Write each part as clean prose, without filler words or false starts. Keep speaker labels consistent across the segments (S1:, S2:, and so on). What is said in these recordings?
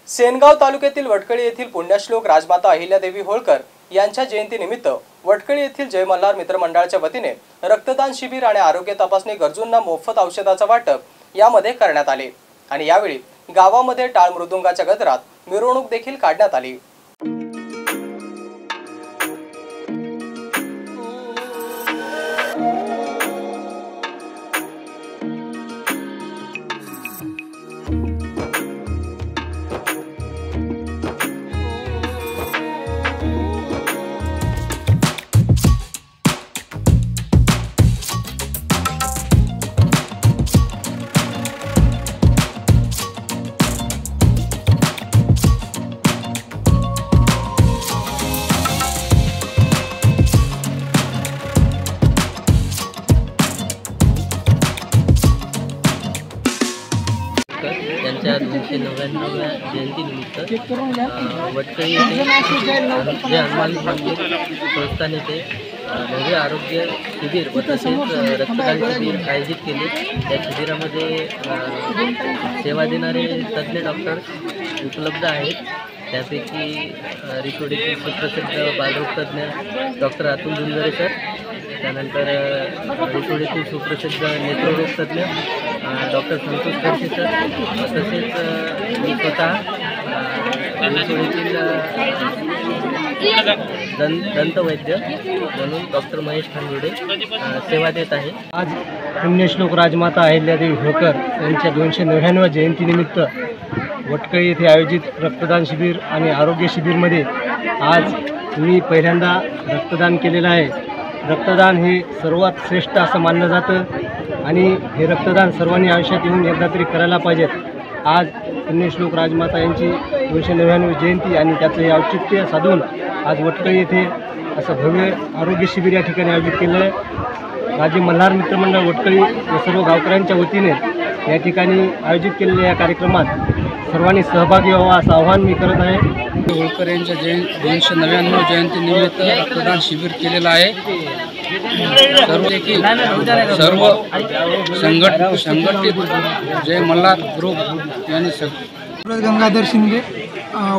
S1: सेनगाव तालुक्यातील वटकळी येथील पुण्यश्लोक राजमाता अहिल्यादेवी होळकर यांच्या जयंतीनिमित्त वटकळी येथील जय मल्हार मित्रमंडळाच्या वतीने रक्तदान शिबिर आणि आरोग्य तपासणी गरजूंना मोफत औषधाचं वाटप यामध्ये करण्यात आले आणि यावेळी गावामध्ये टाळ मृदुंगाच्या गजरात मिरवणूक देखील काढण्यात आली।
S2: त्यांच्या 299व्या जयंतीनिमित्त वटकळी येथे जे हनुमान मंदिर संस्थान येथे भव्य आरोग्य शिबिर व तसेच रक्तदान शिबिर आयोजित केले। त्या शिबिरामध्ये सेवा देणारे तज्ज्ञ डॉक्टर्स उपलब्ध आहेत। त्यापैकी रिसोडीचे सुप्रसिद्ध बालरोग तज्ज्ञ डॉक्टर अतुल झुंजारे सर, त्यानंतर रिसोडीचे सुप्रसिद्ध नेत्ररोग तज्ज्ञ डॉक्टर संतोष खडसे सर, तसेच मी स्वतः रिसोडीतील दंतवैद्य म्हणून डॉक्टर महेश खानगुडे सेवा देत आहे।
S3: आज पुण्यश्लोक राजमाता अहिल्यादेवी होळकर यांच्या 299व्या जयंतीनिमित्त वटकळी येथे आयोजित रक्तदान शिबिर आणि आरोग्य शिबिरमध्ये आज मी पहिल्यांदा रक्तदान केलेलं आहे। रक्तदान हे सर्वात श्रेष्ठ असं मानलं जातं आणि हे रक्तदान सर्वांनी आयुष्यात येऊन एकदा तरी करायला पाहिजेत। आज पुण्यश्लोक राजमाता यांची 299वी जयंती आणि त्याचं हे औचित्य साधून आज वटकळी येथे असं भव्य आरोग्य शिबिर या ठिकाणी आयोजित केलं आहे। राजे मल्हार मित्रमंडळ वटकळी या सर्व गावकऱ्यांच्या वतीने या ठिकाणी आयोजित केलेल्या या कार्यक्रमात सर्वांनी सहभागी व्हावा असं आवाहन मी करत आहे।
S4: होळकर यांच्या 299व्या जयंतीनिमित्त रक्तदान शिबिर केलेलं आहे। सर्व संघटित जय मल्हार ग्रुप यांनी
S5: गंगाधर शिंदे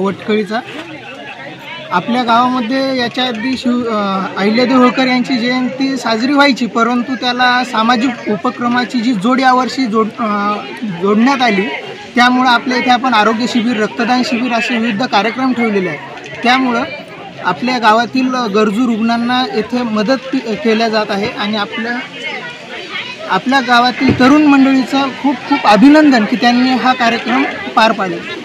S5: वटकळीचा आपल्या गावामध्ये याच्या आधी अहिल्यादेवी होळकर यांची जयंती साजरी व्हायची, परंतु त्याला सामाजिक उपक्रमाची जी जोड यावर्षी जोडण्यात आली, त्यामुळं आपल्या इथे आपण आरोग्य शिबिर, रक्तदान शिबिर असे विविध कार्यक्रम ठेवलेले आहेत। त्यामुळं आपल्या गावातील गरजू रुग्णांना येथे मदत केल्या जात आहे आणि आपल्या गावातील तरुण मंडळीचं खूप खूप अभिनंदन की त्यांनी हा कार्यक्रम पार पाडला।